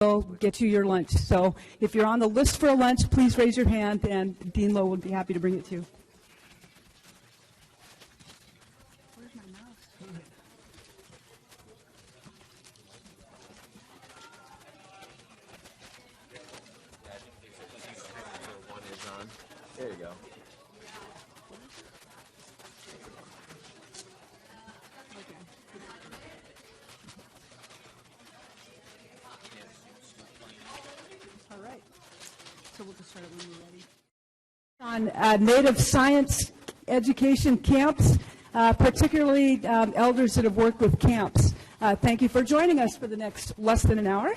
we'll get you your lunch. So if you're on the list for a lunch, please raise your hand, and Dean Lowe would be happy to bring it to you. Where's my mouse? There you go. All right. So we'll just start when you're ready. On Native science education camps, particularly elders that have worked with camps. Thank you for joining us for the next less than an hour.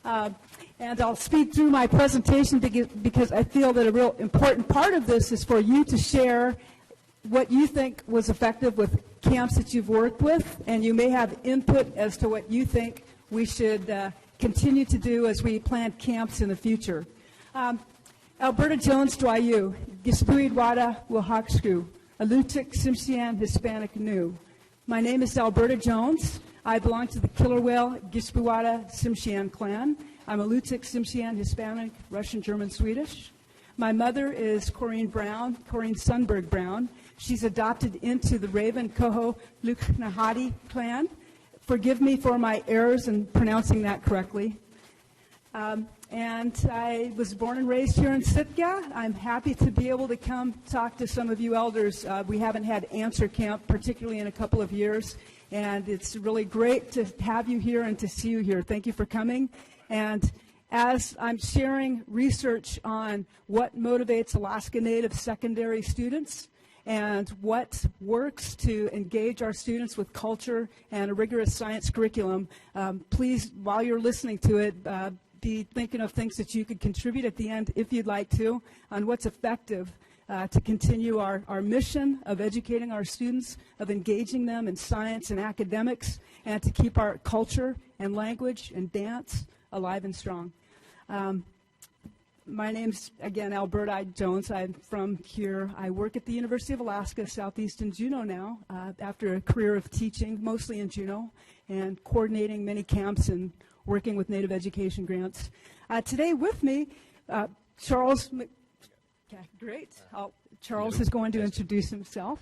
And I'll speed through my presentation because I feel that a real important part of this is for you to share what you think was effective with camps that you've worked with, and you may have input as to what you think we should continue to do as we plan camps in the future. Alberta Jones Dwayu, Gispuidwada Wahaksku, Alutik Simsian Hispanic Nu. My name is Alberta Jones. I belong to the Killer Whale Gispuwada Simshian clan. I'm a Lutik Simshian Hispanic, Russian, German, Swedish. My mother is Corrine Sundberg Brown. She's adopted into the Raven Koho Luknahati clan. Forgive me for my errors in pronouncing that correctly. And I was born and raised here in Sitka. I'm happy to be able to come talk to some of you elders. We haven't had Answer Camp, particularly in a couple of years, and it's really great to have you here and to see you here. Thank you for coming. And as I'm sharing research on what motivates Alaska Native secondary students and what works to engage our students with culture and a rigorous science curriculum, please, while you're listening to it, be thinking of things that you could contribute at the end, if you'd like to, on what's effective to continue our mission of educating our students, of engaging them in science and academics, and to keep our culture and language and dance alive and strong. My name's, again, Alberta Jones. I'm from here. I work at the University of Alaska, Southeastern Juneau now, after a career of teaching, mostly in Juneau, and coordinating many camps and working with Native education grants. Today with me, Charles, great. Charles is going to introduce himself.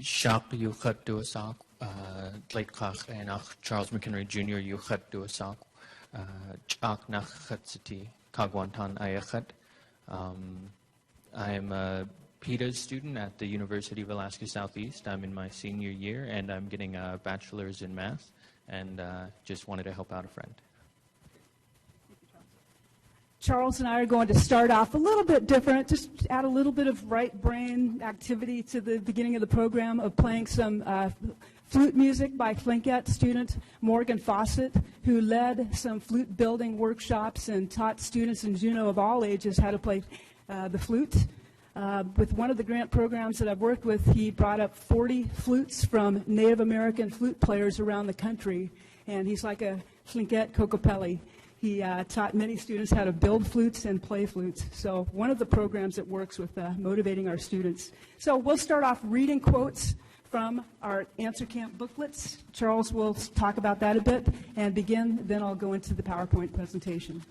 Shaq Yuchat Duasak, Tleitkach, and Charles McHenry Jr. Yuchat Duasak, Chak Nachatsiti, Kagwantan Ayachat. I'm a PETA student at the University of Alaska Southeast. I'm in my senior year, and I'm getting a bachelor's in math, and just wanted to help out a friend. Charles and I are going to start off a little bit different, just add a little bit of right brain activity to the beginning of the program of playing some flute music by Flinkett student Morgan Fawcett, who led some flute building workshops and taught students in Juneau of all ages how to play the flute. With one of the grant programs that I've worked with, he brought up 40 flutes from Native American flute players around the country, and he's like a Flinkett Kokopelli. He taught many students how to build flutes and play flutes. So one of the programs that works with motivating our students. So we'll start off reading quotes from our Answer Camp booklets. Charles will talk about that a bit and begin, then I'll go into the PowerPoint presentation.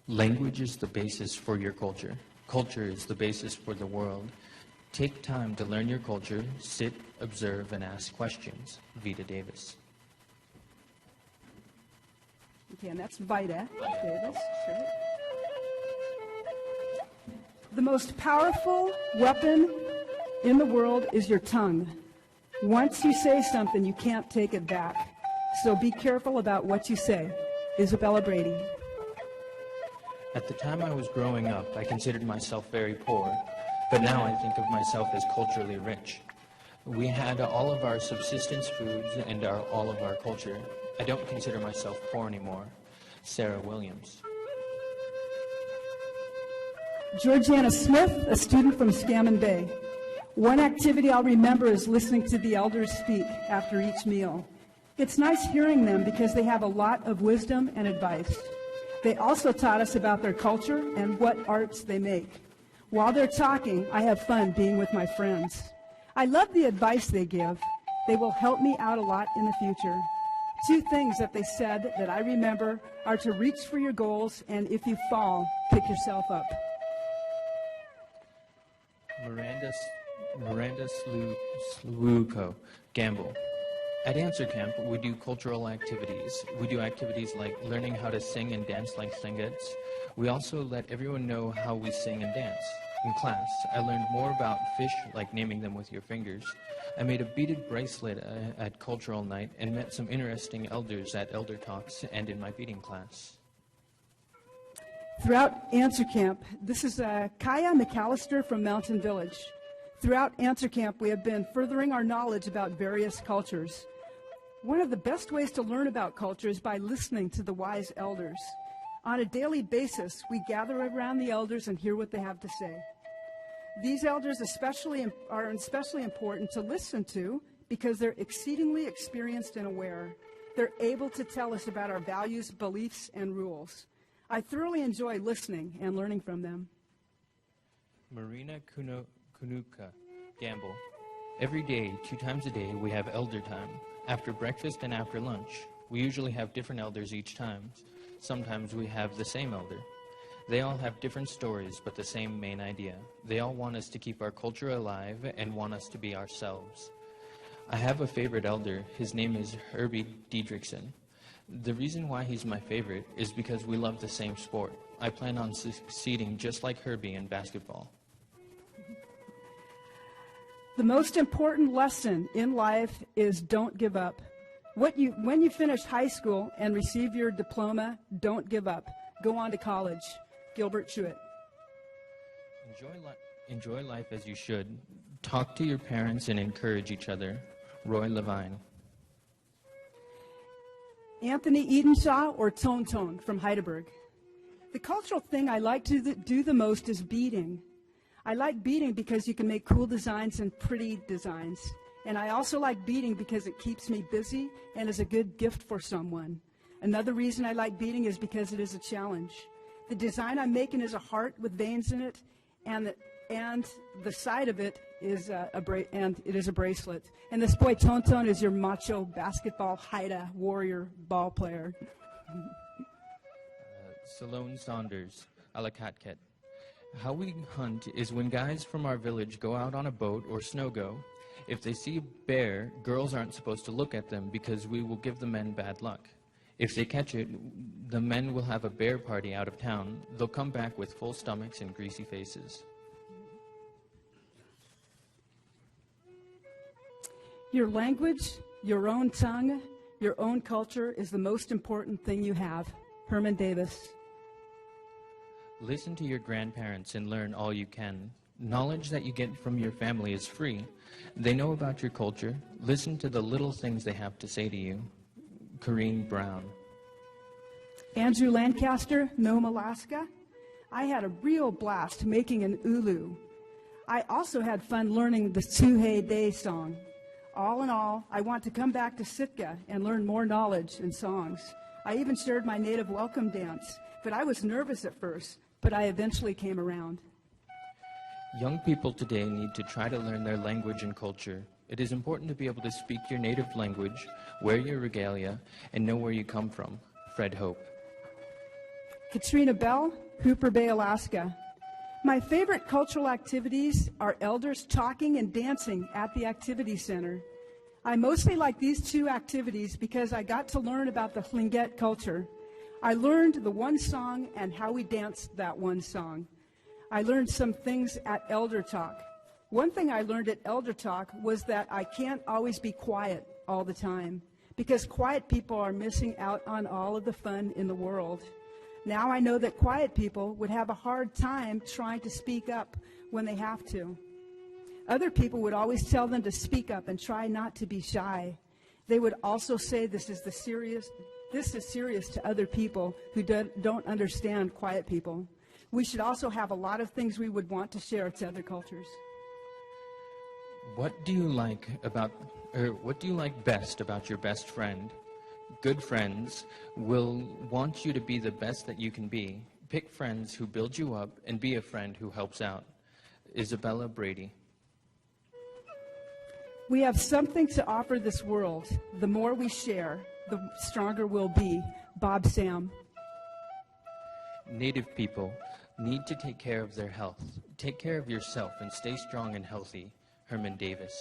Language is the basis for your culture. Culture is the basis for the world. Take time to learn your culture, sit, observe, and ask questions. Vita Davis. Okay, and that's Vida Davis. Right. The most powerful weapon in the world is your tongue. Once you say something, you can't take it back. So be careful about what you say. Isabella Brady. At the time I was growing up, I considered myself very poor, but now I think of myself as culturally rich. We had all of our subsistence foods and all of our culture. I don't consider myself poor anymore. Sarah Williams. Georgiana Smith, a student from Scammon Bay. One activity I'll remember is listening to the elders speak after each meal. It's nice hearing them because they have a lot of wisdom and advice. They also taught us about their culture and what arts they make. While they're talking, I have fun being with my friends. I love the advice they give. They will help me out a lot in the future. Two things that they said that I remember are to reach for your goals, and if you fall, pick yourself up. Miranda Sluco, Gamble. At Answer Camp, we do cultural activities. We do activities like learning how to sing and dance like Thlingets. We also let everyone know how we sing and dance. In class, I learned more about fish, like naming them with your fingers. I made a beaded bracelet at cultural night and met some interesting elders at elder talks and in my beading class. Throughout Answer Camp, this is Kaya McAllister from Mountain Village. Throughout Answer Camp, we have been furthering our knowledge about various cultures. One of the best ways to learn about culture is by listening to the wise elders. On a daily basis, we gather around the elders and hear what they have to say. These elders are especially important to listen to because they're exceedingly experienced and aware. They're able to tell us about our values, beliefs, and rules. I thoroughly enjoy listening and learning from them. Marina Kunuka, Gamble. Every day, 2 times a day, we have elder time. After breakfast and after lunch. We usually have different elders each time. Sometimes we have the same elder. They all have different stories, but the same main idea. They all want us to keep our culture alive and want us to be ourselves. I have a favorite elder. His name is Herbie Diedrichson. The reason why he's my favorite is because we love the same sport. I plan on succeeding just like Herbie in basketball. The most important lesson in life is don't give up. When you finish high school and receive your diploma, don't give up. Go on to college. Gilbert Chewett. Enjoy life as you should. Talk to your parents and encourage each other. Roy Levine. Anthony Edenshaw or Tone Tone from Heidelberg. The cultural thing I like to do the most is beading. I like beading because you can make cool designs and pretty designs. And I also like beading because it keeps me busy and is a good gift for someone. Another reason I like beading is because it is a challenge. The design I'm making is a heart with veins in it, and the side of it is a bracelet. And this boy Tone Tone is your macho basketball Haida warrior ball player. Salone Saunders, Alakatket. How we hunt is when guys from our village go out on a boat or snow go. If they see a bear, girls aren't supposed to look at them because we will give the men bad luck. If they catch it, the men will have a bear party out of town. They'll come back with full stomachs and greasy faces. Your language, your own tongue, your own culture is the most important thing you have. Herman Davis. Listen to your grandparents and learn all you can. Knowledge that you get from your family is free. They know about your culture. Listen to the little things they have to say to you. Corrine Brown. Andrew Lancaster, Nome, Alaska. I had a real blast making an ulu. I also had fun learning the Tsuhei Day song. All in all, I want to come back to Sitka and learn more knowledge and songs. I even shared my native welcome dance, but I was nervous at first, but I eventually came around. Young people today need to try to learn their language and culture. It is important to be able to speak your native language, wear your regalia, and know where you come from. Fred Hope. Katrina Bell, Hooper Bay, Alaska. My favorite cultural activities are elders talking and dancing at the activity center. I mostly like these 2 activities because I got to learn about the Tlingit culture. I learned the one song and how we danced that one song. I learned some things at Elder Talk. One thing I learned at Elder Talk was that I can't always be quiet all the time because quiet people are missing out on all of the fun in the world. Now I know that quiet people would have a hard time trying to speak up when they have to. Other people would always tell them to speak up and try not to be shy. They would also say this is serious to other people who don't understand quiet people. We should also have a lot of things we would want to share to other cultures. What do you like best about your best friend? Good friends will want you to be the best that you can be. Pick friends who build you up and be a friend who helps out. Isabella Brady. We have something to offer this world. The more we share, the stronger we'll be. Bob Sam. Native people need to take care of their health. Take care of yourself and stay strong and healthy. Herman Davis.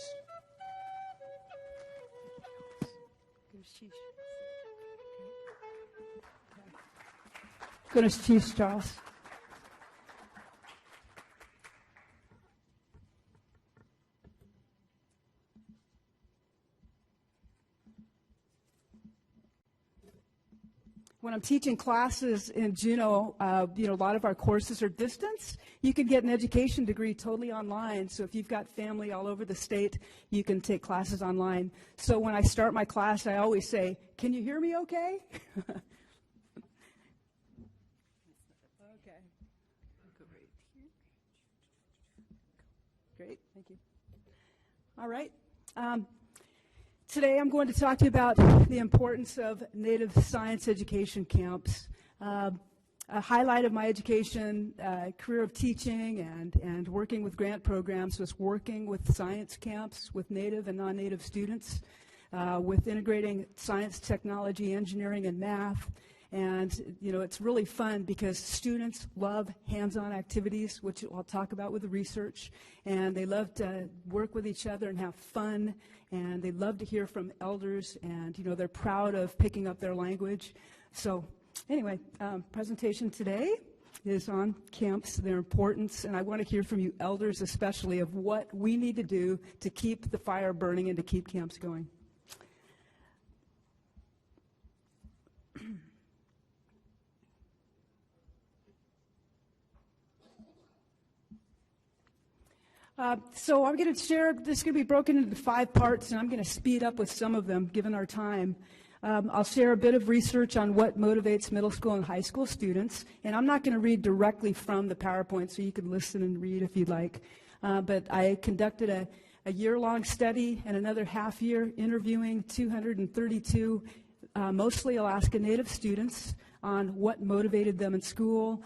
Goodness, Chief Strauss. When I'm teaching classes in Juneau, a lot of our courses are distance. You can get an education degree totally online. So if you've got family all over the state, you can take classes online. So when I start my class, I always say, "Can you hear me okay?" Okay. Great, thank you. All right. Today I'm going to talk to you about the importance of Native science education camps. A highlight of my education, career of teaching and working with grant programs was working with science camps with Native and non-Native students, with integrating science, technology, engineering, and math. And, it's really fun because students love hands-on activities, which I'll talk about with the research. And they love to work with each other and have fun. And they love to hear from elders. And, they're proud of picking up their language. So, anyway, presentation today is on camps, their importance. And I want to hear from you elders especially of what we need to do to keep the fire burning and to keep camps going. So I'm going to share, this is going to be broken into 5 parts, and I'm going to speed up with some of them, given our time. I'll share a bit of research on what motivates middle school and high school students, and I'm not going to read directly from the PowerPoint, so you can listen and read if you'd like. But I conducted a year-long study and another half-year interviewing 232 mostly Alaska Native students on what motivated them in school,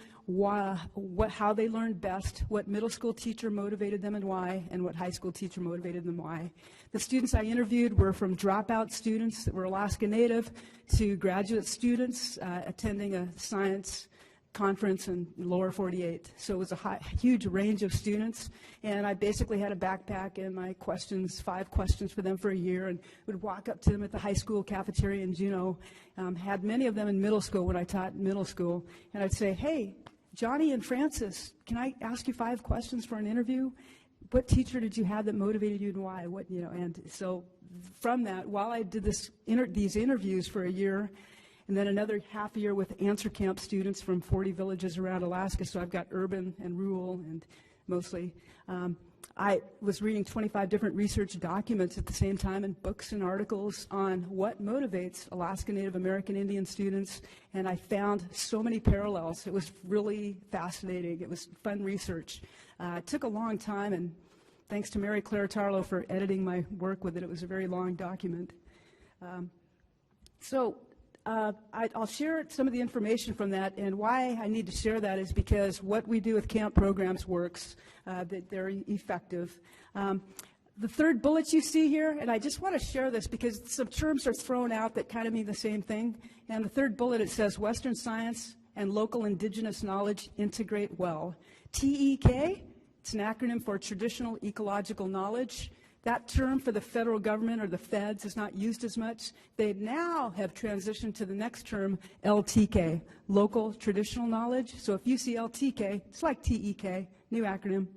how they learned best, what middle school teacher motivated them and why, and what high school teacher motivated them why. The students I interviewed were from dropout students that were Alaska Native to graduate students attending a science conference in lower 48. So it was a huge range of students, and I basically had a backpack and my questions, 5 questions for them for a year, and would walk up to them at the high school cafeteria in Juneau. Had many of them in middle school when I taught middle school, and I'd say, "Hey, Johnny and Francis, can I ask you 5 questions for an interview? What teacher did you have that motivated you and why?" And so from that, while I did these interviews for a year, and then another half a year with answer camp students from 40 villages around Alaska, so I've got urban and rural and mostly. I was reading 25 different research documents at the same time and books and articles on what motivates Alaska Native American Indian students, and I found so many parallels. It was really fascinating. It was fun research. It took a long time, and thanks to Mary Claire Tarlow for editing my work with it. It was a very long document. I'll share some of the information from that, and why I need to share that is because what we do with camp programs works, that they're effective. The third bullet you see here, and I just want to share this because some terms are thrown out that kind of mean the same thing, and the third bullet, it says Western science and local indigenous knowledge integrate well. TEK, it's an acronym for Traditional Ecological Knowledge. That term for the federal government or the feds is not used as much. They now have transitioned to the next term, LTK, Local Traditional Knowledge. So if you see LTK, it's like TEK, new acronym.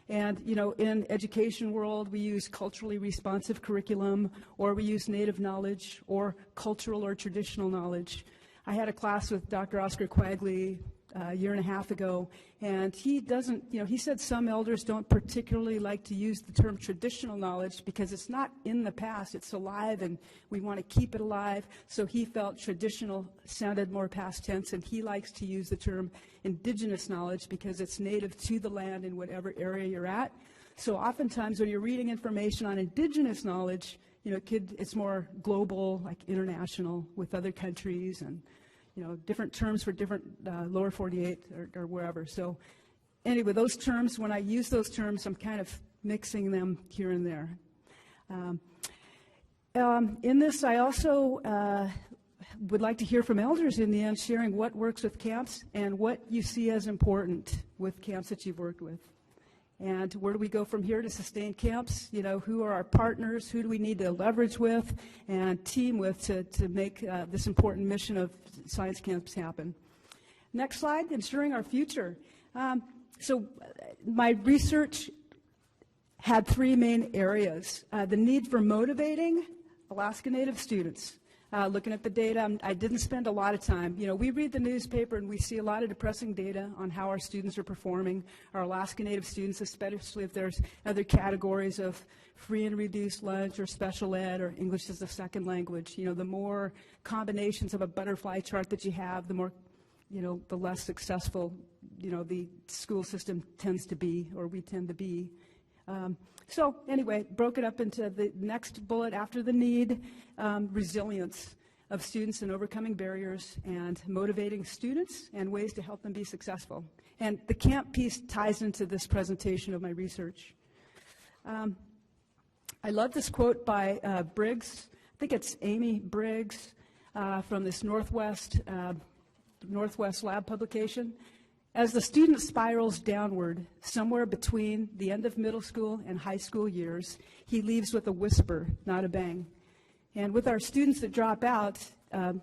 And, in education world, we use culturally responsive curriculum, or we use native knowledge, or cultural or traditional knowledge. I had a class with Dr. Oscar Quagley a year and a half ago, and he said some elders don't particularly like to use the term traditional knowledge because it's not in the past, it's alive, and we want to keep it alive. So he felt traditional sounded more past tense, and he likes to use the term indigenous knowledge because it's native to the land in whatever area you're at. So oftentimes when you're reading information on indigenous knowledge, it's more global, like international with other countries, and different terms for different lower 48 or wherever. So anyway, those terms, when I use those terms, I'm kind of mixing them here and there. In this, I also would like to hear from elders in the end, sharing what works with camps and what you see as important with camps that you've worked with. And where do we go from here to sustain camps? You know, who are our partners? Who do we need to leverage with and team with to make this important mission of science camps happen? Next slide, ensuring our future. So my research had three main areas. The need for motivating Alaska Native students. Looking at the data, I didn't spend a lot of time. You know, we read the newspaper and we see a lot of depressing data on how our students are performing, our Alaska Native students, especially if there's other categories of free and reduced lunch or special ed or English as a second language. You know, the more combinations of a butterfly chart that you have, the more, you know, the less successful, you know, the school system tends to be, or we tend to be. So anyway, broke it up into the next bullet after the need, resilience of students and overcoming barriers and motivating students and ways to help them be successful. And the camp piece ties into this presentation of my research. I love this quote by Briggs. I think it's Amy Briggs from this Northwest Lab publication. As the student spirals downward, somewhere between the end of middle school and high school years, he leaves with a whisper, not a bang. And with our students that drop out,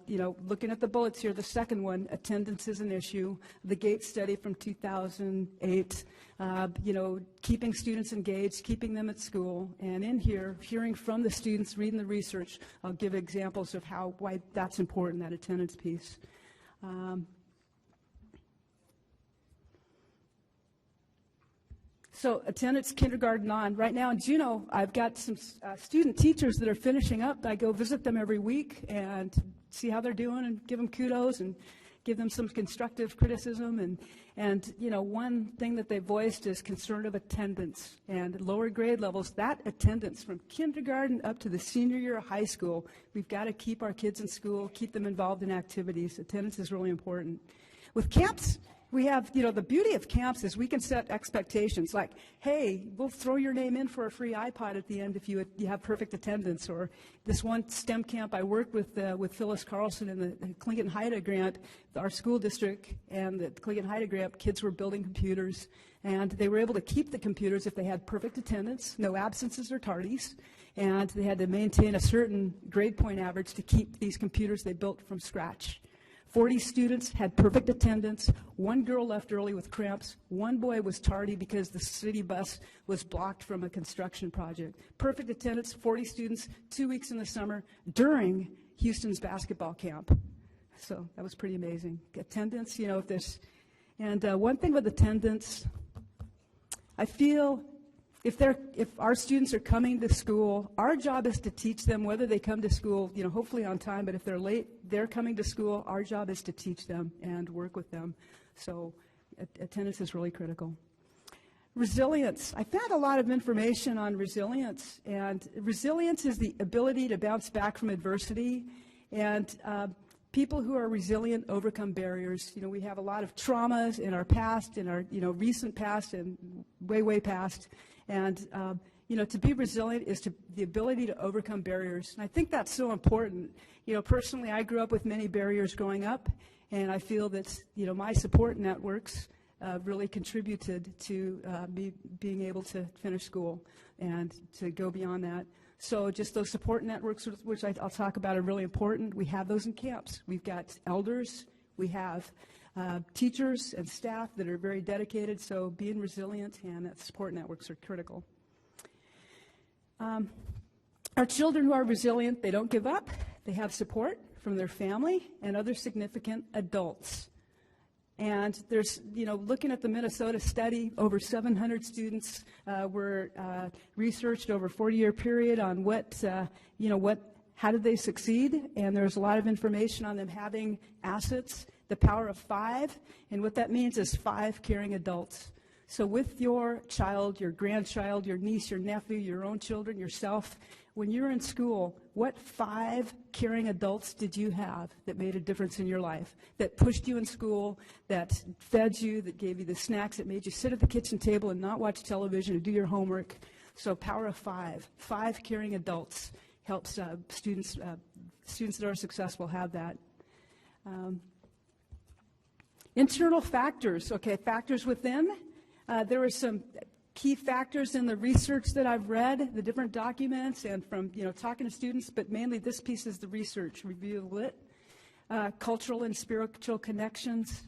you know, looking at the bullets here, the second one, attendance is an issue. The Gates study from 2008, you know, keeping students engaged, keeping them at school. And in here, hearing from the students, reading the research, I'll give examples of why that's important, that attendance piece. So attendance, kindergarten on. Right now in Juneau, I've got some student teachers that are finishing up. I go visit them every week and see how they're doing and give them kudos and give them some constructive criticism. And you know, one thing that they voiced is concern of attendance. And at lower grade levels, that attendance from kindergarten up to the senior year of high school, we've got to keep our kids in school, keep them involved in activities. Attendance is really important. With camps, we have, you know, the beauty of camps is we can set expectations like, hey, we'll throw your name in for a free iPod at the end if you have perfect attendance. Or this one STEM camp I worked with Phyllis Carlson in the Clinton-Haida grant, our school district and the Clinton-Haida grant, kids were building computers, and they were able to keep the computers if they had perfect attendance, no absences or tardies, and they had to maintain a certain grade point average to keep these computers they built from scratch. 40 students had perfect attendance. One girl left early with cramps. One boy was tardy because the city bus was blocked from a construction project. Perfect attendance, 40 students, 2 weeks in the summer during Houston's basketball camp. So that was pretty amazing. Attendance, you know, if there's, and one thing with attendance, I feel if our students are coming to school, our job is to teach them whether they come to school, you know, hopefully on time, but if they're late, they're coming to school, our job is to teach them and work with them. So attendance is really critical. Resilience. I found a lot of information on resilience, and resilience is the ability to bounce back from adversity, and people who are resilient overcome barriers. You know, we have a lot of traumas in our past, in our, you know, recent past and way, way past. And, you know, to be resilient is the ability to overcome barriers. And I think that's so important. You know, personally, I grew up with many barriers growing up, and I feel that, you know, my support networks really contributed to me being able to finish school and to go beyond that. So just those support networks, which I'll talk about, are really important. We have those in camps. We've got elders. We have teachers and staff that are very dedicated, so being resilient and that support networks are critical. Our children who are resilient, they don't give up. They have support from their family and other significant adults. And there's, you know, looking at the Minnesota study, over 700 students were researched over a 40-year period on how did they succeed? And there's a lot of information on them having assets, the power of 5, and what that means is 5 caring adults. So with your child, your grandchild, your niece, your nephew, your own children, yourself, when you're in school, what 5 caring adults did you have that made a difference in your life, that pushed you in school, that fed you, that gave you the snacks, that made you sit at the kitchen table and not watch television or do your homework? So power of 5, 5 caring adults helps students Students that are successful have that. Internal factors, okay, factors within. There are some key factors in the research that I've read, the different documents, and from talking to students, but mainly this piece is the research, review of lit. Cultural and spiritual connections,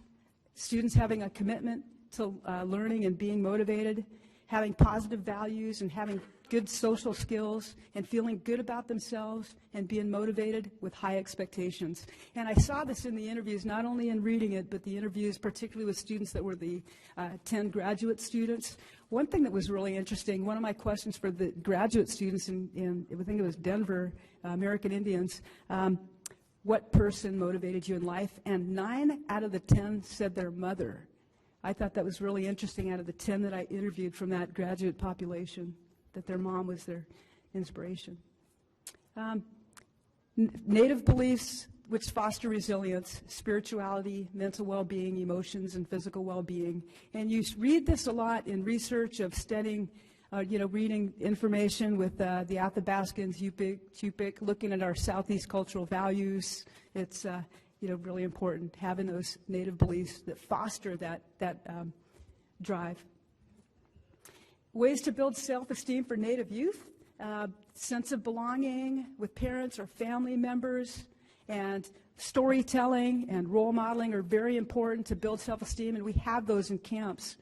students having a commitment to learning and being motivated, having positive values and having good social skills and feeling good about themselves and being motivated with high expectations. And I saw this in the interviews, not only in reading it, but the interviews particularly with students that were the 10 graduate students. One thing that was really interesting, one of my questions for the graduate students in I think it was Denver, American Indians, what person motivated you in life? And 9 out of the 10 said their mother. I thought that was really interesting out of the 10 that I interviewed from that graduate population, that their mom was their inspiration. Native beliefs which foster resilience, spirituality, mental well-being, emotions, and physical well-being. And you read this a lot in research of studying, reading information with the Athabascans, Yupik, looking at our Southeast cultural values. It's really important having those native beliefs that foster that drive. Ways to build self-esteem for Native youth, sense of belonging with parents or family members, and storytelling and role modeling are very important to build self-esteem, and we have those in camps.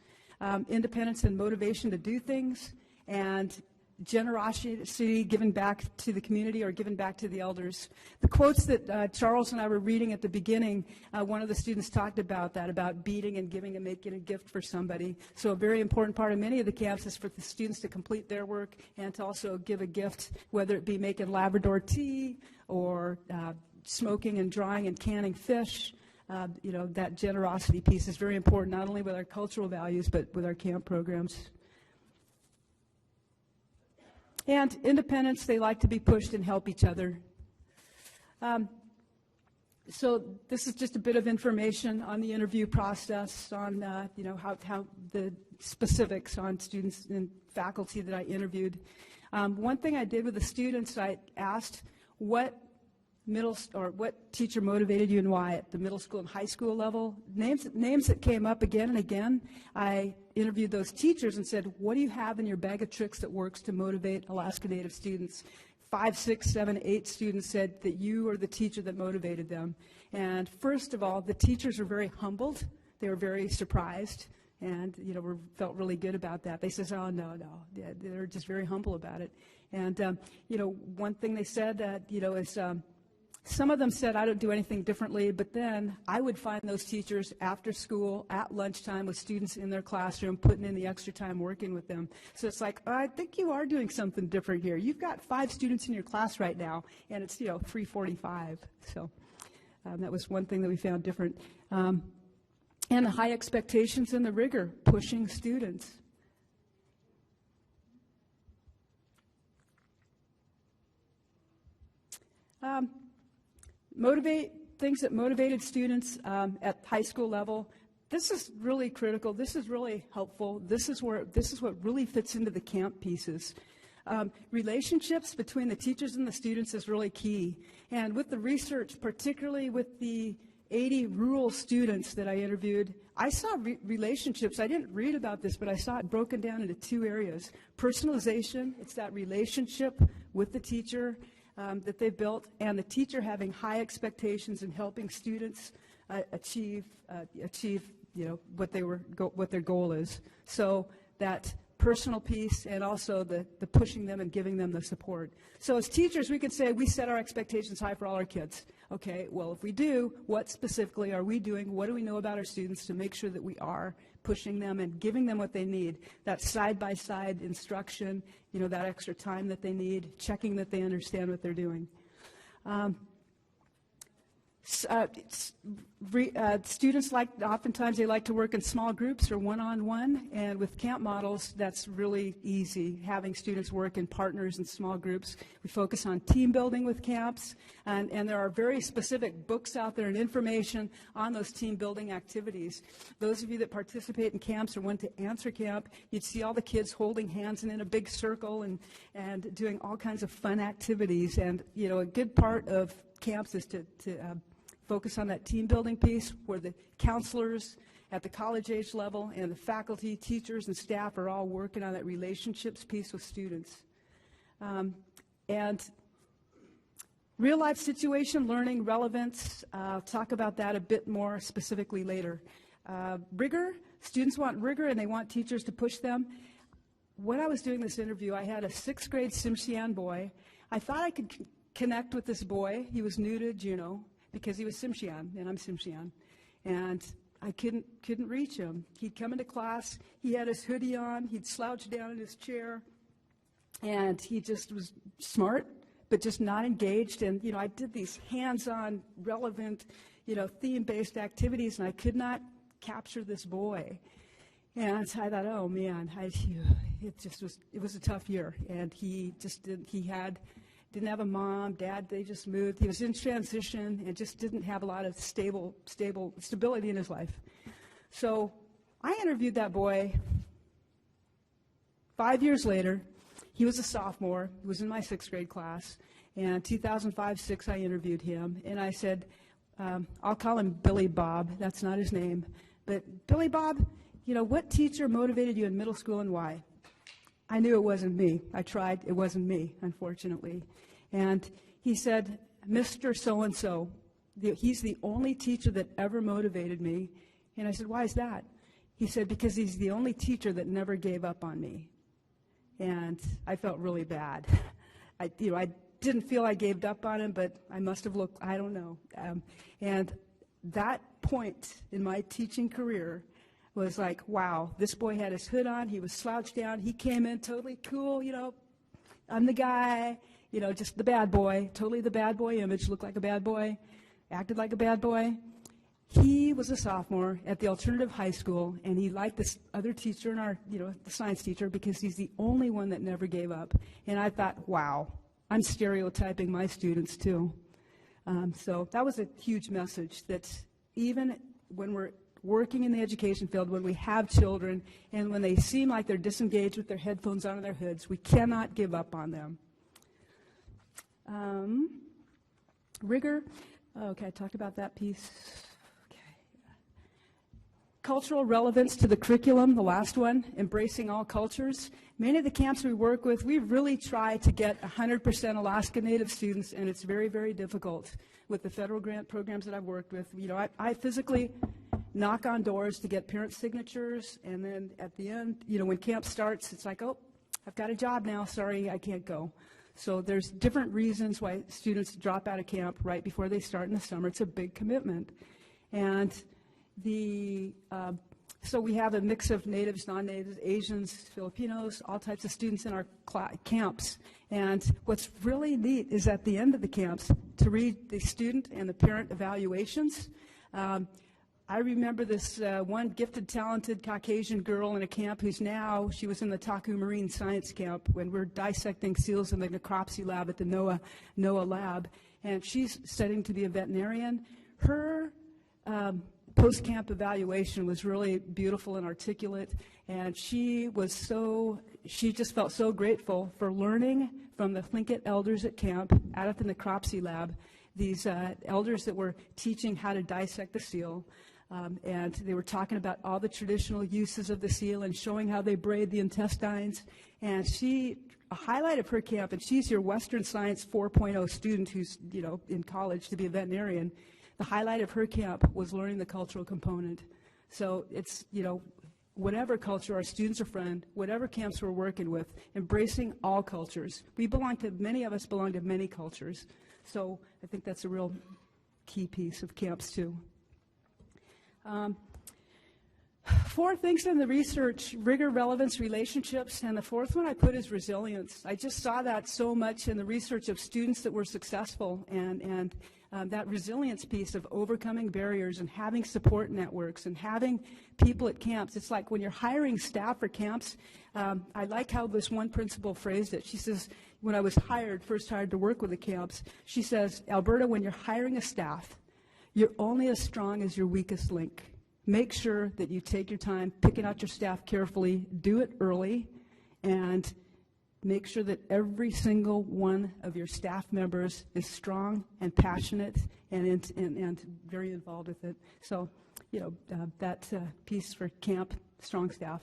Independence and motivation to do things, and generosity given back to the community or given back to the elders. The quotes that Charles and I were reading at the beginning, one of the students talked about that, about beating and giving and making a gift for somebody. So a very important part of many of the camps is for the students to complete their work and to also give a gift, whether it be making Labrador tea or smoking and drying and canning fish. That generosity piece is very important, not only with our cultural values, but with our camp programs. And independence, they like to be pushed and help each other. So this is just a bit of information on the interview process, on how the specifics on students and faculty that I interviewed. One thing I did with the students, I asked what teacher motivated you and why at the middle school and high school level. Names that came up again and again. I interviewed those teachers and said, what do you have in your bag of tricks that works to motivate Alaska Native students? 5, 6, 7, 8 students said that you are the teacher that motivated them. And first of all, the teachers were very humbled. They were very surprised and felt really good about that. They said, oh, no. They're just very humble about it. And, one thing they said is, some of them said, I don't do anything differently, but then I would find those teachers after school, at lunchtime, with students in their classroom, putting in the extra time working with them. So it's like, I think you are doing something different here. You've got 5 students in your class right now, and it's, 3:45. So that was one thing that we found different. And the high expectations and the rigor, pushing students. Things that motivated students at high school level. This is really critical. This is really helpful. This is what really fits into the camp pieces. Relationships between the teachers and the students is really key. And with the research, particularly with the 80 rural students that I interviewed, I saw relationships. I didn't read about this, but I saw it broken down into 2 areas. Personalization, it's that relationship with the teacher that they built, and the teacher having high expectations and helping students achieve what their goal is. So that personal piece and also the pushing them and giving them the support. So as teachers, we could say we set our expectations high for all our kids. Okay, well, if we do, what specifically are we doing? What do we know about our students to make sure that we are pushing them and giving them what they need? That side-by-side instruction, that extra time that they need, checking that they understand what they're doing. Students oftentimes they like to work in small groups or one-on-one, and with camp models, that's really easy, having students work in partners and small groups. We focus on team building with camps, and there are very specific books out there and information on those team building activities. Those of you that participate in camps or went to Answer Camp, you'd see all the kids holding hands and in a big circle and doing all kinds of fun activities. And, a good part of camps is to focus on that team building piece where the counselors at the college age level and the faculty, teachers, and staff are all working on that relationships piece with students. And real life situation, learning, relevance, I'll talk about that a bit more specifically later. Rigor, students want rigor and they want teachers to push them. When I was doing this interview, I had a 6th grade Tsimshian boy. I thought I could connect with this boy. He was new to Juneau because he was Tsimshian and I'm Tsimshian. And I couldn't reach him. He'd come into class, he had his hoodie on, he'd slouch down in his chair, and he just was smart, but just not engaged. And, I did these hands-on, relevant, theme-based activities, and I could not capture this boy. And I thought, oh, man, it was a tough year. And he just didn't have a mom, dad, they just moved. He was in transition and just didn't have a lot of stability in his life. So I interviewed that boy 5 years later. He was a sophomore. He was in my 6th grade class. And 2005-06, I interviewed him. And I said, I'll call him Billy Bob. That's not his name. But Billy Bob, what teacher motivated you in middle school and why? I knew it wasn't me. I tried. It wasn't me, unfortunately. And he said, Mr. So-and-so, he's the only teacher that ever motivated me. And I said, why is that? He said, because he's the only teacher that never gave up on me. And I felt really bad. I didn't feel I gave up on him, but I must have looked, I don't know. And that point in my teaching career was like, wow, this boy had his hood on, he was slouched down, he came in totally cool, I'm the guy, just the bad boy, totally the bad boy image, looked like a bad boy, acted like a bad boy. He was a sophomore at the alternative high school, and he liked this other teacher in our, the science teacher, because he's the only one that never gave up. And I thought, wow, I'm stereotyping my students too. So that was a huge message that even when we're working in the education field, when we have children, and when they seem like they're disengaged with their headphones on in their hoods, we cannot give up on them. Rigor. Okay, I talked about that piece. Cultural relevance to the curriculum, the last one, embracing all cultures. Many of the camps we work with, we really try to get 100% Alaska Native students, and it's very, very difficult with the federal grant programs that I've worked with. I physically knock on doors to get parent signatures, and then at the end, when camp starts, it's like, oh, I've got a job now, sorry, I can't go. So there's different reasons why students drop out of camp right before they start in the summer. It's a big commitment. And so we have a mix of natives, non-natives, Asians, Filipinos, all types of students in our camps. And what's really neat is at the end of the camps to read the student and the parent evaluations. I remember this one gifted, talented Caucasian girl in a camp she was in the Taku Marine Science Camp when we're dissecting seals in the necropsy lab at the NOAA lab. And she's studying to be a veterinarian. Her post-camp evaluation was really beautiful and articulate, and she just felt so grateful for learning from the Tlingit elders at camp, out at the necropsy lab, these elders that were teaching how to dissect the seal, and they were talking about all the traditional uses of the seal and showing how they braid the intestines, and a highlight of her camp, and she's your Western Science 4.0 student who's, in college to be a veterinarian. The highlight of her camp was learning the cultural component. So it's, whatever culture our students are from, whatever camps we're working with, embracing all cultures. Many of us belong to many cultures. So I think that's a real key piece of camps too. 4 things in the research: rigor, relevance, relationships, and the 4th one I put is resilience. I just saw that so much in the research of students that were successful, and that resilience piece of overcoming barriers and having support networks and having people at camps. It's like when you're hiring staff for camps, I like how this one principal phrased it. She says, when I was first hired to work with the camps, she says, Alberta, when you're hiring a staff, you're only as strong as your weakest link. Make sure that you take your time picking out your staff carefully, do it early, and Make sure that every single one of your staff members is strong and passionate and very involved with it. So, that piece for camp, strong staff.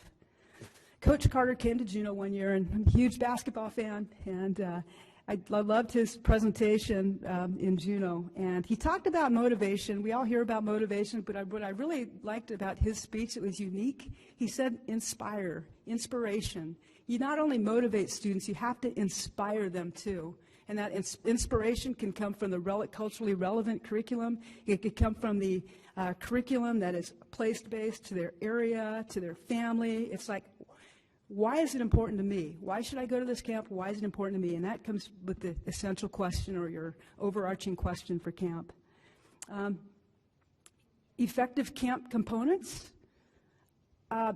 Coach Carter came to Juneau one year, and I'm a huge basketball fan, and I loved his presentation in Juneau. And he talked about motivation. We all hear about motivation, but what I really liked about his speech, it was unique. He said inspiration. You not only motivate students, you have to inspire them too. And that inspiration can come from the culturally relevant curriculum. It could come from the curriculum that is place-based to their area, to their family. It's like, why is it important to me? Why should I go to this camp? Why is it important to me? And that comes with the essential question or your overarching question for camp. Effective camp components.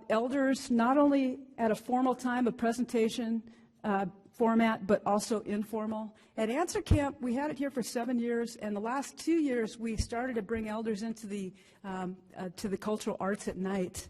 Elders, not only at a formal time of presentation format, but also informal. At Answer Camp, we had it here for 7 years, and the last 2 years we started to bring elders into the cultural arts at night.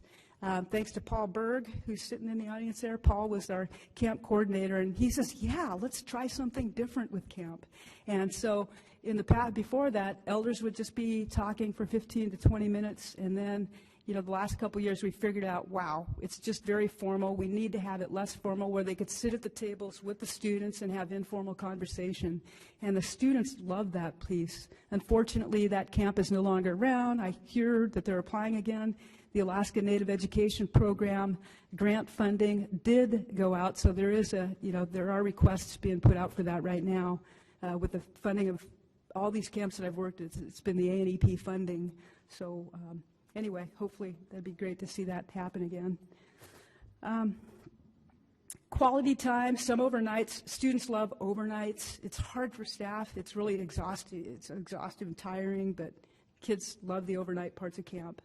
Thanks to Paul Berg, who's sitting in the audience there. Paul was our camp coordinator, and he says, yeah, let's try something different with camp. And so in the past, before that, elders would just be talking for 15 to 20 minutes, and then the last couple of years we figured out, wow, it's just very formal. We need to have it less formal where they could sit at the tables with the students and have informal conversation. And the students love that piece. Unfortunately, that camp is no longer around. I hear that they're applying again. The Alaska Native Education Program grant funding did go out, so there is there are requests being put out for that right now. With the funding of all these camps that I've worked at, it's been the ANEP funding. So anyway, hopefully that'd be great to see that happen again. Quality time, some overnights. Students love overnights. It's hard for staff. It's really exhausting. It's exhaustive and tiring, but kids love the overnight parts of camp.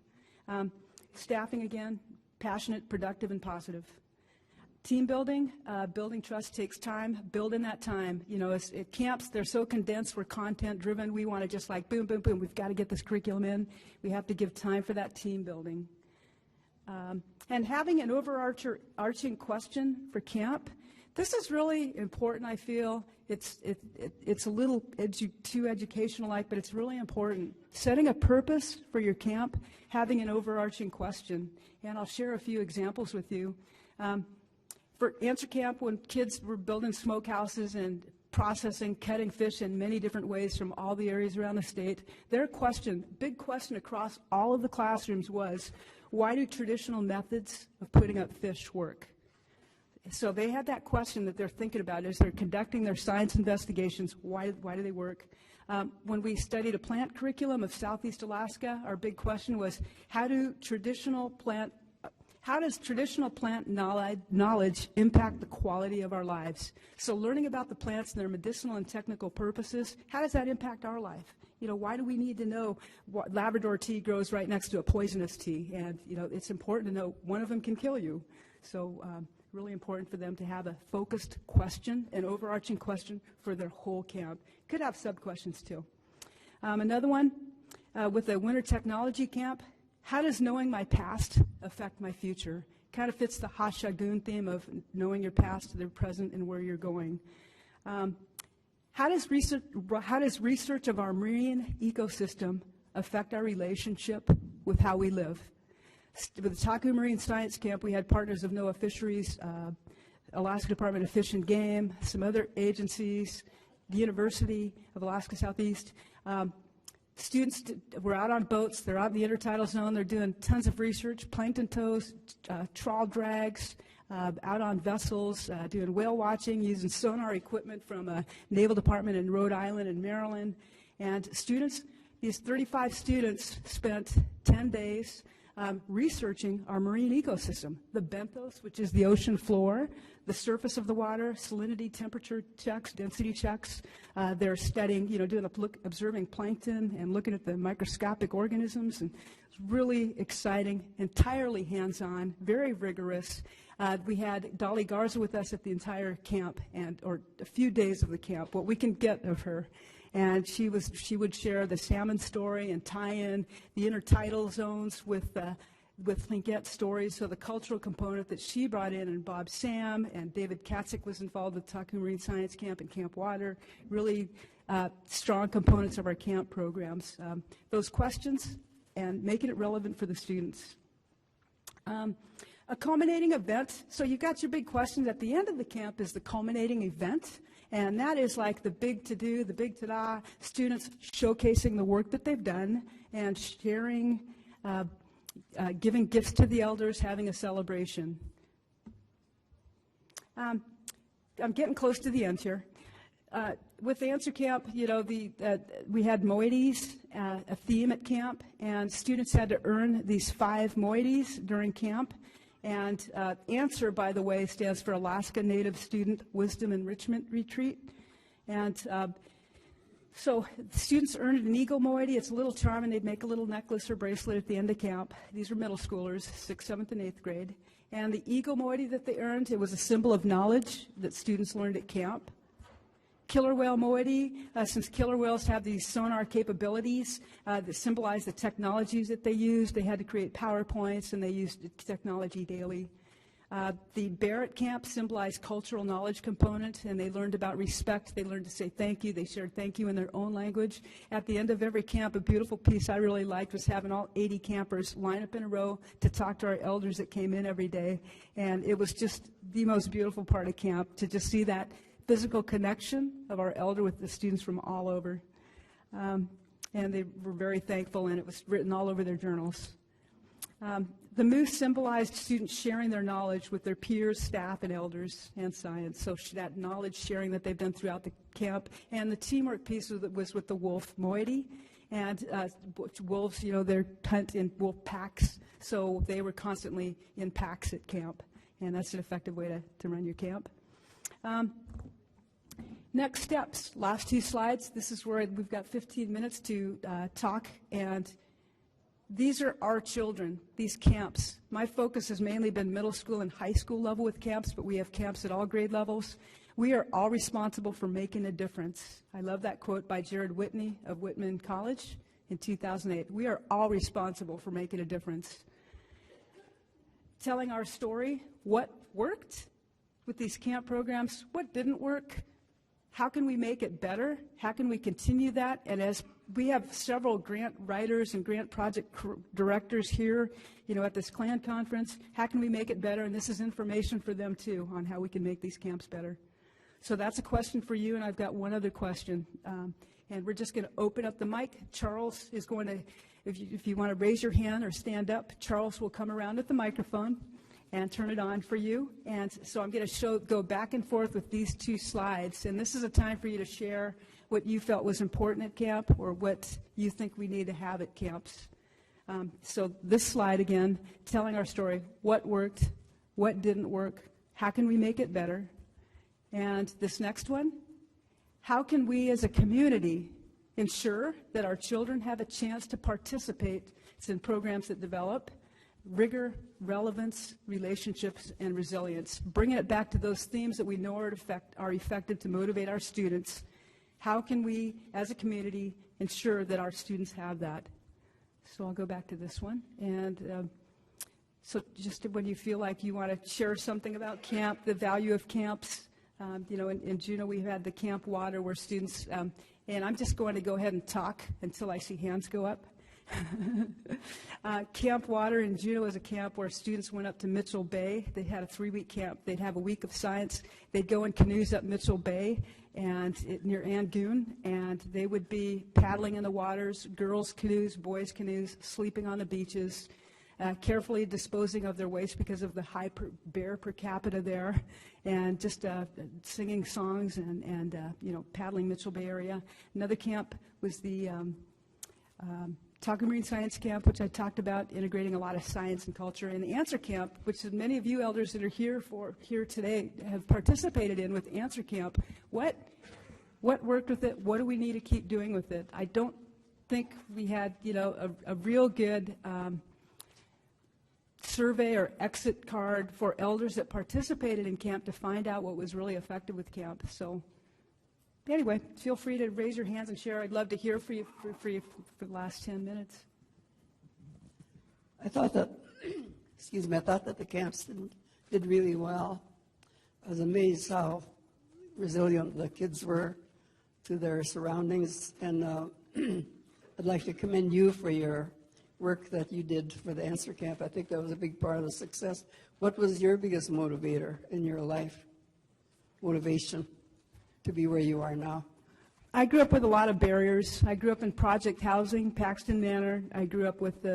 Staffing again, passionate, productive, and positive. Team building, building trust takes time. Build in that time. At camps, they're so condensed. We're content driven. We want to just like boom, boom, boom. We've got to get this curriculum in. We have to give time for that team building. And having an overarching question for camp. This is really important, I feel. It's a little too educational-like, but it's really important. Setting a purpose for your camp, having an overarching question. And I'll share a few examples with you. For Answer Camp, when kids were building smokehouses and processing, cutting fish in many different ways from all the areas around the state, their big question across all of the classrooms was, why do traditional methods of putting up fish work? So they had that question that they're thinking about as they're conducting their science investigations. Why do they work? When we studied a plant curriculum of Southeast Alaska, our big question was, how does traditional plant knowledge impact the quality of our lives? So learning about the plants and their medicinal and technical purposes, how does that impact our life? Why do we need to know what Labrador tea grows right next to a poisonous tea? And, it's important to know one of them can kill you. So really important for them to have a focused question, an overarching question for their whole camp. Could have sub-questions too. Another one, with the Winter Technology Camp, how does knowing my past affect my future? Kind of fits the Hashagun theme of knowing your past, their present, and where you're going. How does research of our marine ecosystem affect our relationship with how we live? With the Taku Marine Science Camp, we had partners of NOAA Fisheries, Alaska Department of Fish and Game, some other agencies, the University of Alaska Southeast. Students were out on boats. They're out in the intertidal zone. They're doing tons of research, plankton tows, trawl drags, out on vessels, doing whale watching, using sonar equipment from a Naval Department in Rhode Island and Maryland. And these 35 students spent 10 days researching our marine ecosystem, the benthos, which is the ocean floor, the surface of the water, salinity, temperature checks, density checks. They're studying, observing plankton and looking at the microscopic organisms. And it's really exciting, entirely hands-on, very rigorous. We had Dolly Garza with us at the entire camp, or a few days of the camp, what we can get of her. And she would share the salmon story and tie in the intertidal zones with with Linkette's stories. So the cultural component that she brought in, and Bob Sam and David Katzik was involved with Talking Marine Science Camp and Camp Water, really strong components of our camp programs. Those questions and making it relevant for the students. A culminating event. So you've got your big questions. At the end of the camp is the culminating event. And that is like the big to-do, the big ta-da, students showcasing the work that they've done and sharing, giving gifts to the elders, having a celebration. I'm getting close to the end here. With the Answer Camp, you know, we had moieties, a theme at camp, and students had to earn these 5 moieties during camp. And ANSWER, by the way, stands for Alaska Native Student Wisdom Enrichment Retreat. And so students earned an eagle moiety. It's a little charm, and they'd make a little necklace or bracelet at the end of camp. These were middle schoolers, 6th, 7th, and 8th grade. And the eagle moiety that they earned, it was a symbol of knowledge that students learned at camp. Killer whale moiety, since killer whales have these sonar capabilities that symbolize the technologies that they use, they had to create PowerPoints, and they used technology daily. The Barrett camp symbolized cultural knowledge component, and they learned about respect. They learned to say thank you. They shared thank you in their own language. At the end of every camp, a beautiful piece I really liked was having all 80 campers line up in a row to talk to our elders that came in every day. And it was just the most beautiful part of camp to just see that physical connection of our elder with the students from all over. And they were very thankful, and it was written all over their journals. The moose symbolized students sharing their knowledge with their peers, staff, and elders and science. So that knowledge sharing that they've done throughout the camp. And the teamwork piece was with the wolf moiety. And wolves, you know, they're hunt in wolf packs. So they were constantly in packs at camp. And that's an effective way to run your camp. Next steps, last 2 slides. This is where we've got 15 minutes to talk, and these are our children, these camps. My focus has mainly been middle school and high school level with camps, but we have camps at all grade levels. We are all responsible for making a difference. I love that quote by Jared Whitney of Whitman College in 2008. We are all responsible for making a difference. Telling our story, what worked with these camp programs, what didn't work, how can we make it better, how can we continue that, and as we have several grant writers and grant project directors here, you know, at this CLAN conference, how can we make it better, and this is information for them too on how we can make these camps better. So that's a question for you, and I've got one other question, and we're just going to open up the mic. Charles is going to, if you want to raise your hand or stand up, Charles will come around with the microphone and turn it on for you. And so I'm going to go back and forth with these 2 slides. And this is a time for you to share what you felt was important at camp or what you think we need to have at camps. So this slide again, telling our story, what worked, what didn't work, how can we make it better? And this next one, how can we as a community ensure that our children have a chance to participate in programs that develop rigor, relevance, relationships, and resilience. Bringing it back to those themes that we know are effective to motivate our students. How can we, as a community, ensure that our students have that? So I'll go back to this one. And so just when you feel like you want to share something about camp, the value of camps, you know, in Juneau we had the Camp Water where students, and I'm just going to go ahead and talk until I see hands go up. Camp Water in Juneau is a camp where students went up to Mitchell Bay. They had a 3-week camp. They'd have a week of science. They'd go in canoes up Mitchell Bay and near Angoon, and they would be paddling in the waters, girls' canoes, boys' canoes, sleeping on the beaches, carefully disposing of their waste because of the high bear per capita there, and just singing songs and you know, paddling Mitchell Bay area. Another camp was the Talking Marine Science Camp, which I talked about, integrating a lot of science and culture. And the Answer Camp, which many of you elders that are here today have participated in with Answer Camp. What worked with it? What do we need to keep doing with it? I don't think we had, you know, a real good survey or exit card for elders that participated in camp to find out what was really effective with camp. So anyway, feel free to raise your hands and share. I'd love to hear for you for the last 10 minutes. I thought that excuse me, I thought that the camps did really well. I was amazed how resilient the kids were to their surroundings, and I'd like to commend you for your work that you did for the answer camp. I think that was a big part of the success. What was your biggest motivator in your life, motivation to be where you are now? I grew up with a lot of barriers. I grew up in project housing, Paxton Manor. I grew up with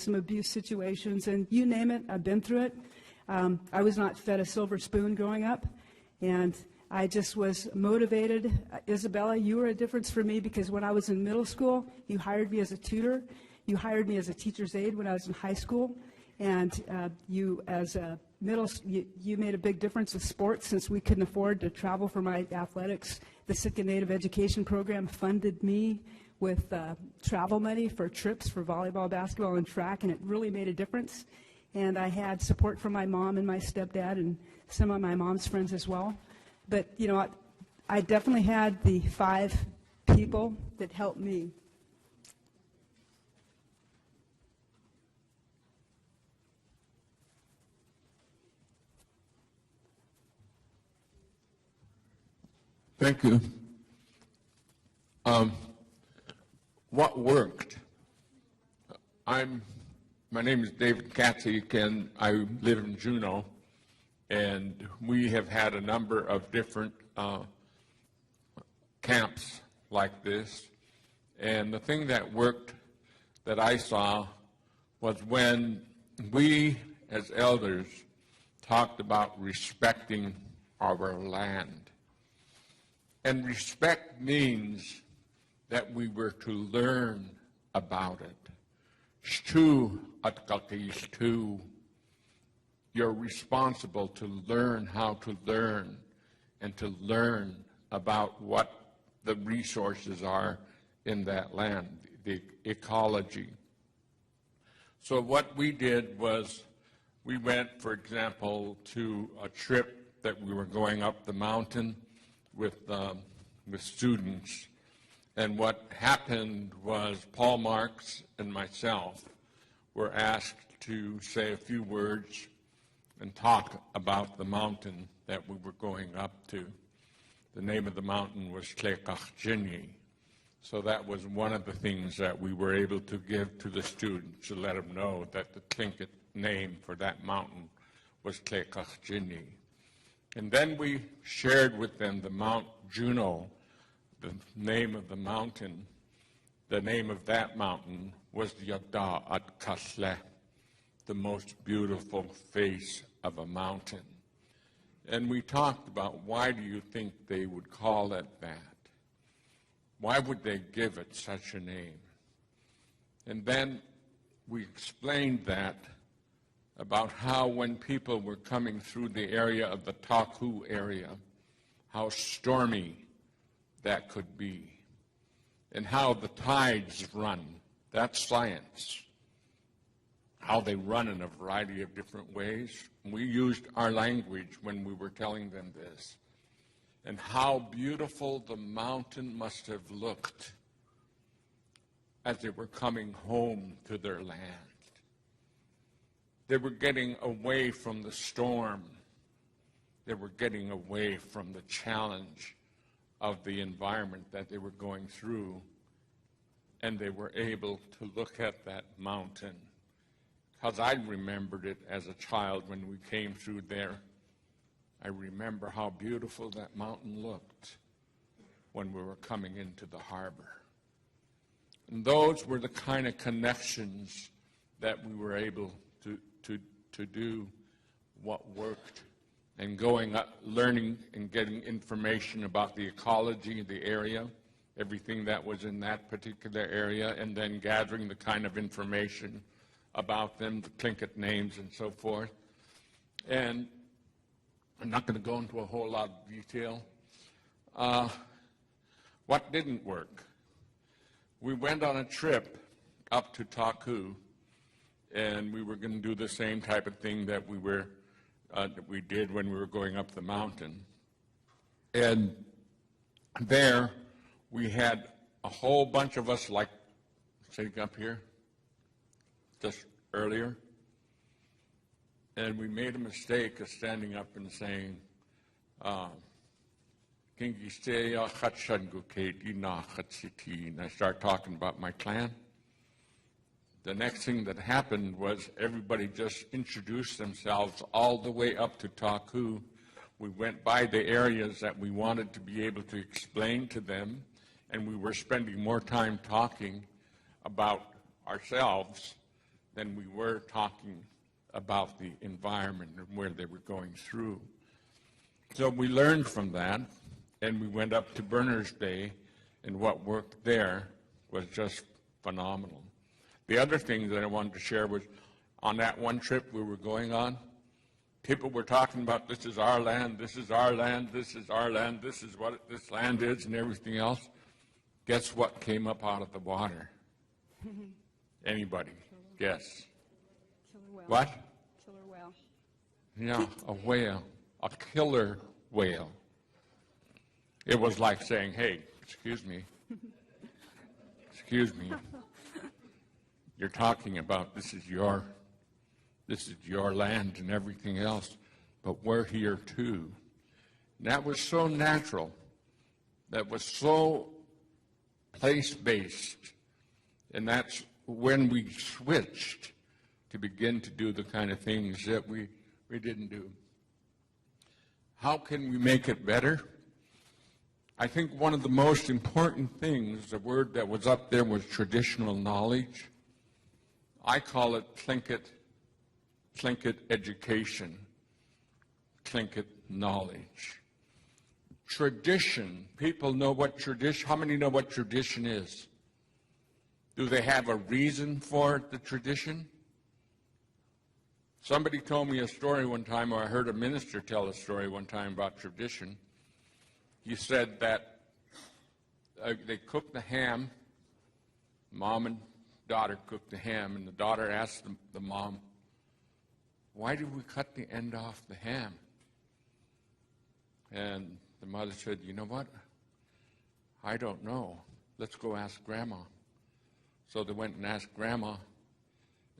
some abuse situations, and you name it, I've been through it. I was not fed a silver spoon growing up, and I just was motivated. Isabella, you were a difference for me because when I was in middle school, you hired me as a tutor. You hired me as a teacher's aide when I was in high school, and you made a big difference with sports since we couldn't afford to travel for my athletics. The Sitka Native Education Program funded me with travel money for trips for volleyball, basketball, and track, and it really made a difference. And I had support from my mom and my stepdad and some of my mom's friends as well. But, I definitely had the 5 people that helped me. Thank you. What worked? My name is David Katzig, and I live in Juneau, and we have had a number of different camps like this. And the thing that worked that I saw was when we as elders talked about respecting our land. And respect means that we were to learn about it. You're responsible to learn how to learn and to learn about what the resources are in that land, the ecology. So what we did was we went, for example, to a trip that we were going up the mountain with students. And what happened was Paul Marks and myself were asked to say a few words and talk about the mountain that we were going up to. The name of the mountain was Tlekachjini. So that was one of the things that we were able to give to the students to let them know that the Tlingit name for that mountain was Tlekachjini. And then we shared with them the Mount Juneau, the name of the mountain. The name of that mountain was Yada at Kasle, the most beautiful face of a mountain. And we talked about why do you think they would call it that? Why would they give it such a name? And then we explained that about how when people were coming through the area of the Taku area, how stormy that could be, and how the tides run. That's science. How they run in a variety of different ways. We used our language when we were telling them this. And how beautiful the mountain must have looked as they were coming home to their land. They were getting away from the storm. They were getting away from the challenge of the environment that they were going through. And they were able to look at that mountain. Because I remembered it as a child when we came through there. I remember how beautiful that mountain looked when we were coming into the harbor. And those were the kind of connections that we were able to do what worked, and going up, learning and getting information about the ecology of the area, everything that was in that particular area, and then gathering the kind of information about them, the Tlingit names and so forth. And I'm not going to go into a whole lot of detail. What didn't work? We went on a trip up to Taku, and we were going to do the same type of thing that we did when we were going up the mountain. And there we had a whole bunch of us, like sitting up here just earlier. And we made a mistake of standing up and saying, and I start talking about my clan. The next thing that happened was everybody just introduced themselves all the way up to Taku. We went by the areas that we wanted to be able to explain to them, and we were spending more time talking about ourselves than we were talking about the environment and where they were going through. So we learned from that, and we went up to Berners Bay, and what worked there was just phenomenal. The other thing that I wanted to share was on that one trip we were going on, people were talking about this is our land, this is our land, this is our land, this is what this land is, and everything else. Guess what came up out of the water? Anybody? Guess. Killer whale. What? Killer whale. Yeah, a whale, a killer whale. It was like saying, hey, excuse me, you're talking about this is your land and everything else, but we're here too. And that was so natural, that was so place-based, and that's when we switched to begin to do the kind of things that we didn't do. How can we make it better? I think one of the most important things, the word that was up there was traditional knowledge. I call it Tlingit education, Tlingit knowledge. Tradition, people know what tradition, how many know what tradition is? Do they have a reason for the tradition? Somebody told me a story one time, or I heard a minister tell a story one time about tradition. He said that they cooked the ham, mom and daughter cooked the ham, and the daughter asked the mom, why did we cut the end off the ham? And the mother said, you know what? I don't know. Let's go ask Grandma. So they went and asked Grandma,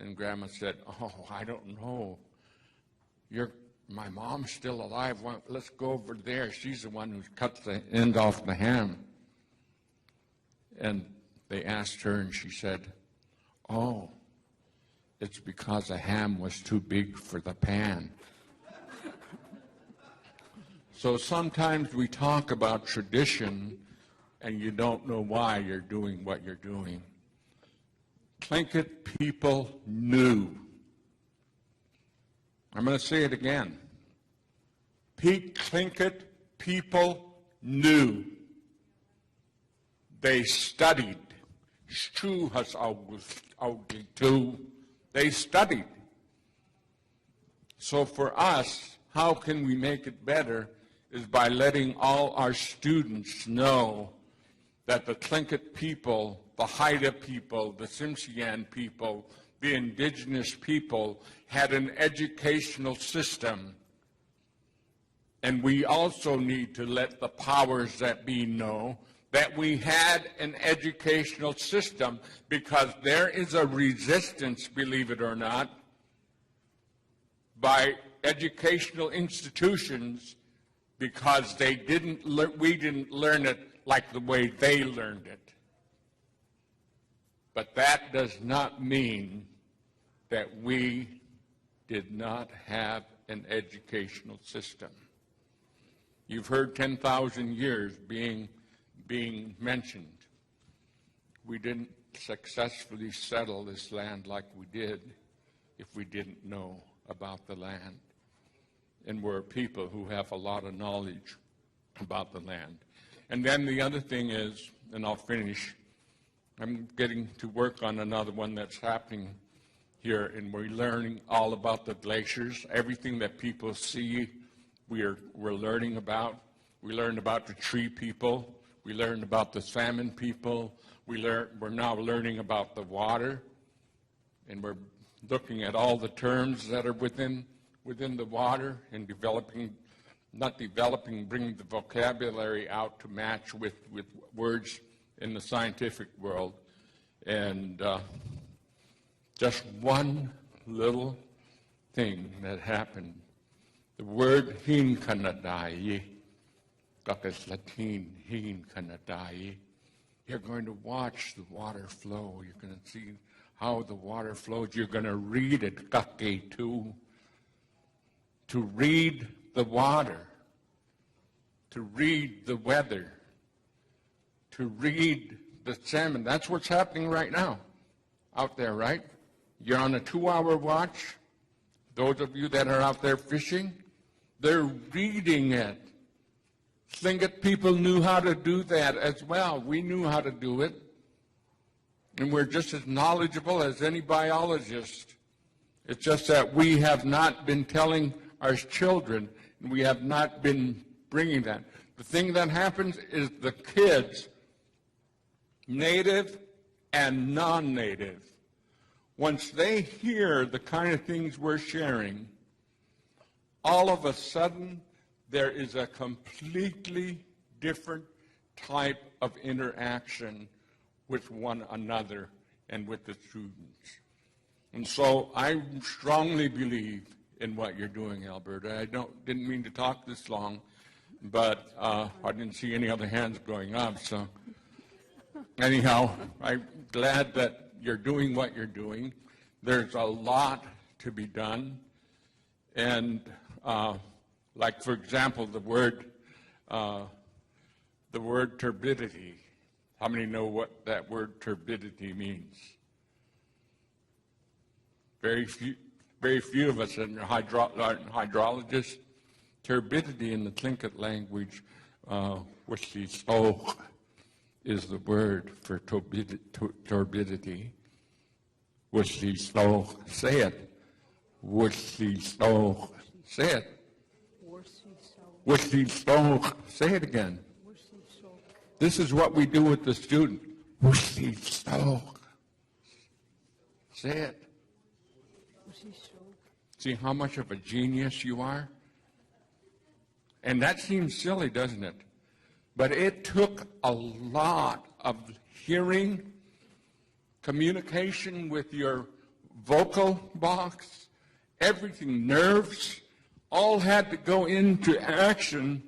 and Grandma said, oh, I don't know. My mom's still alive. Let's go over there. She's the one who cut the end off the ham. And they asked her, and she said, oh, it's because the ham was too big for the pan. So sometimes we talk about tradition, and you don't know why you're doing what you're doing. Tlingit people knew. I'm going to say it again. Tlingit people knew. They studied. They studied. So for us, how can we make it better is by letting all our students know that the Tlingit people, the Haida people, the Tsimshian people, the indigenous people had an educational system. And we also need to let the powers that be know that we had an educational system, because there is a resistance, believe it or not, by educational institutions because we didn't learn it like the way they learned it. But that does not mean that we did not have an educational system. You've heard 10,000 years being mentioned. We didn't successfully settle this land like we did if we didn't know about the land. And we're people who have a lot of knowledge about the land. And then the other thing is, and I'll finish, I'm getting to work on another one that's happening here, and we're learning all about the glaciers. Everything that people see, we're learning about. We learned about the tree people. We learned about the salmon people. We're now learning about the water, and we're looking at all the terms that are within the water and bringing the vocabulary out to match with words in the scientific world. And just one little thing that happened. The word hin kanadai, kakas Latin, hin kanadai. You're going to watch the water flow. You're going to see how the water flows. You're going to read it, kake too. To read the water, to read the weather, to read the salmon. That's what's happening right now out there, right? You're on a 2-hour watch. Those of you that are out there fishing, they're reading it. Tlingit people knew how to do that as well. We knew how to do it. And we're just as knowledgeable as any biologist. It's just that we have not been telling our children, and we have not been bringing that. The thing that happens is the kids, native and non-native, once they hear the kind of things we're sharing, all of a sudden there is a completely different type of interaction with one another and with the students. And so I strongly believe in what you're doing, Alberta. I didn't mean to talk this long, but I didn't see any other hands going up. So anyhow, I'm glad that you're doing what you're doing. There's a lot to be done. And like, for example, the word turbidity. How many know what that word turbidity means? Very few of us are hydrologists. Turbidity in the Tlingit language, which is SOK, is the word for turbidity. Which is SOK, say it. Which is SOK, say it. Which is SOK, say it again. This is what we do with the student. Which is SOK. Say it. See how much of a genius you are? And that seems silly, doesn't it? But it took a lot of hearing, communication with your vocal box, everything, nerves, all had to go into action.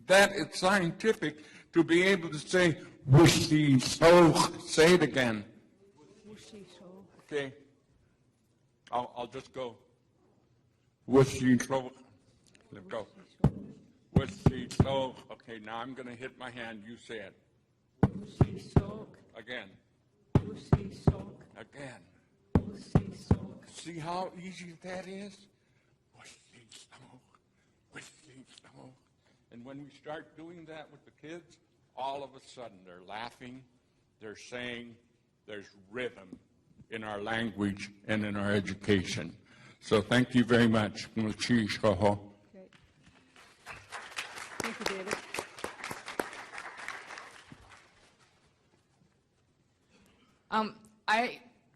That it's scientific to be able to say, whooshie so. Say it again. Okay. I'll just go. Whooshie so. Let's go. Whooshie so. Okay, now I'm going to hit my hand. You say it. Again. Again. See how easy that is? And when we start doing that with the kids, all of a sudden they're laughing, they're saying, there's rhythm in our language and in our education. So thank you very much. Great. Thank you, David.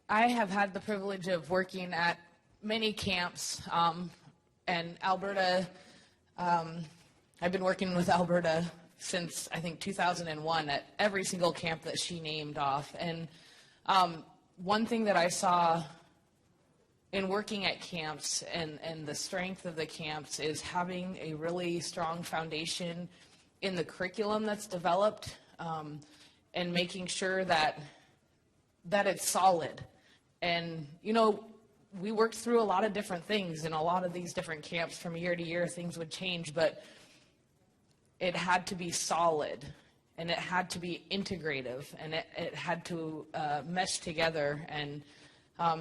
I have had the privilege of working at many camps, and Alberta, I've been working with Alberta since, I think, 2001 at every single camp that she named off. And one thing that I saw in working at camps and the strength of the camps is having a really strong foundation in the curriculum that's developed, and making sure that it's solid. And, you know, we worked through a lot of different things in a lot of these different camps. From year to year, things would change, but it had to be solid, and it had to be integrative, and it had to mesh together. And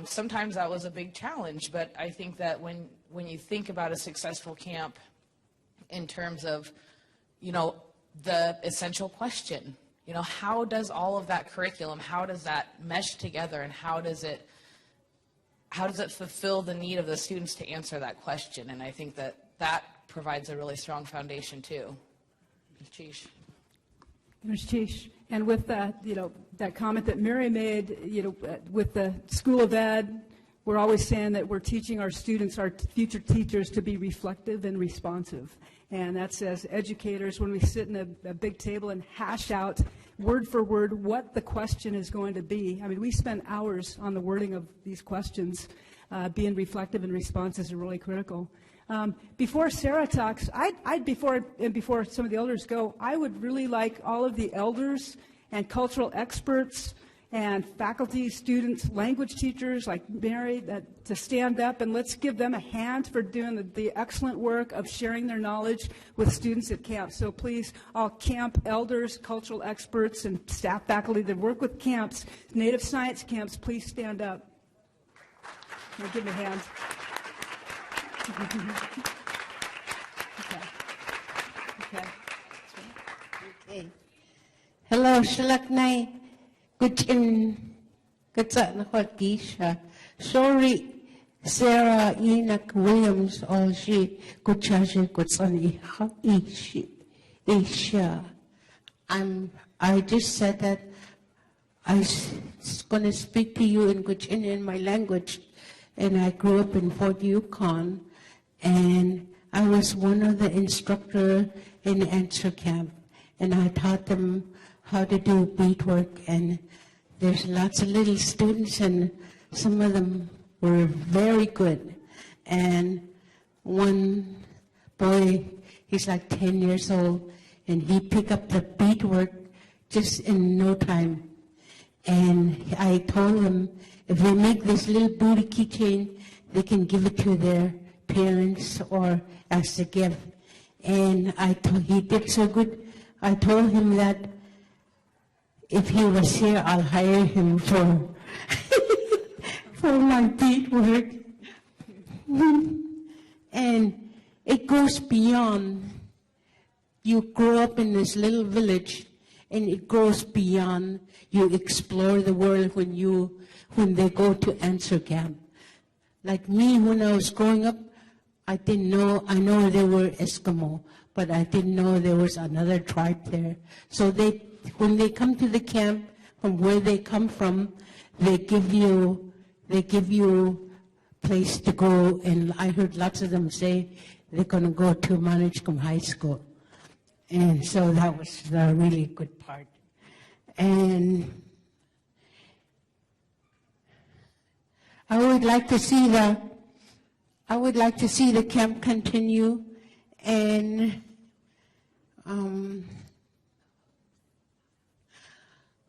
sometimes that was a big challenge, but I think that when you think about a successful camp in terms of, you know, the essential question, you know, how does all of that curriculum, how does that mesh together, and how does it fulfill the need of the students to answer that question? And I think that provides a really strong foundation too. Chish. Chish. And with that, you know, that comment that Mary made, you know, with the School of Ed, we're always saying that we're teaching our students, our future teachers, to be reflective and responsive. And that's as educators, when we sit in a big table and hash out word for word what the question is going to be. I mean, we spend hours on the wording of these questions. being reflective and responses are really critical. Before Sarah talks, before some of the elders go, I would really like all of the elders and cultural experts and faculty, students, language teachers like Mary to stand up, and let's give them a hand for doing the excellent work of sharing their knowledge with students at camp. So please, all camp elders, cultural experts, and staff faculty that work with camps, Native Science camps, please stand up. Now give me a hand. Okay. Okay. Hello, Shalaknai. Good in Gisha. Sorry, Sarah Enoch Williams, all she good charge good son Isha. I just said that I was gonna speak to you in Gujin in my language, and I grew up in Fort Yukon, and I was one of the instructor in the answer camp, and I taught them how to do beadwork, and there's lots of little students, and some of them were very good. And one boy, he's like 10 years old, and he picked up the beadwork just in no time. And I told him, if they make this little booty keychain, they can give it to their parents or as a gift. And he did so good. I told him that if he was here, I'll hire him for for my beadwork. And it goes beyond. You grow up in this little village, and it goes beyond. You explore the world when they go to answer camp. Like me, when I was growing up, I know they were Eskimo, but I didn't know there was another tribe there. So when they come to the camp, from where they come from, they give you place to go, and I heard lots of them say they're going to go to Manachcom High School. And so that was the really good part. And I would like to see the camp continue, and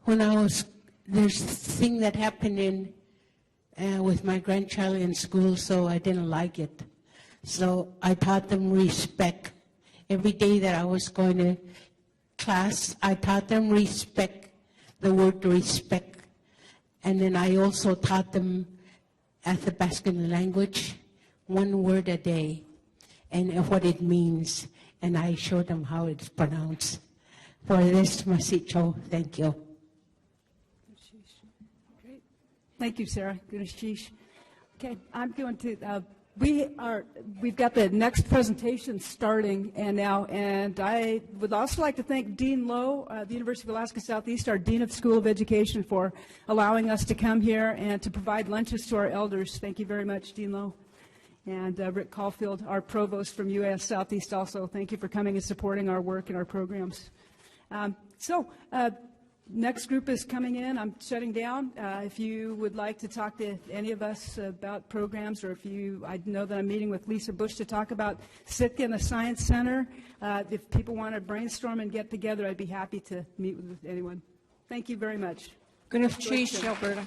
there's a thing that happened with my grandchild in school, so I didn't like it. So I taught them respect. Every day that I was going to class, I taught them respect, the word respect. And then I also taught them Athabascan language, one word a day, and what it means. And I showed them how it's pronounced. For this, Masicho, thank you. Great. Thank you, Sarah. Gurashish. Okay, I'm going to, we've got the next presentation starting and I would also like to thank Dean Lowe, the University of Alaska Southeast, our Dean of School of Education, for allowing us to come here and to provide lunches to our elders. Thank you very much, Dean Lowe. And Rick Caulfield, our provost from UAS Southeast, also, thank you for coming and supporting our work and our programs. Next group is coming in. I'm shutting down. If you would like to talk to any of us about programs, or I know that I'm meeting with Lisa Bush to talk about Sitka and the Science Center. If people want to brainstorm and get together, I'd be happy to meet with anyone. Thank you very much. Good afternoon, Alberta.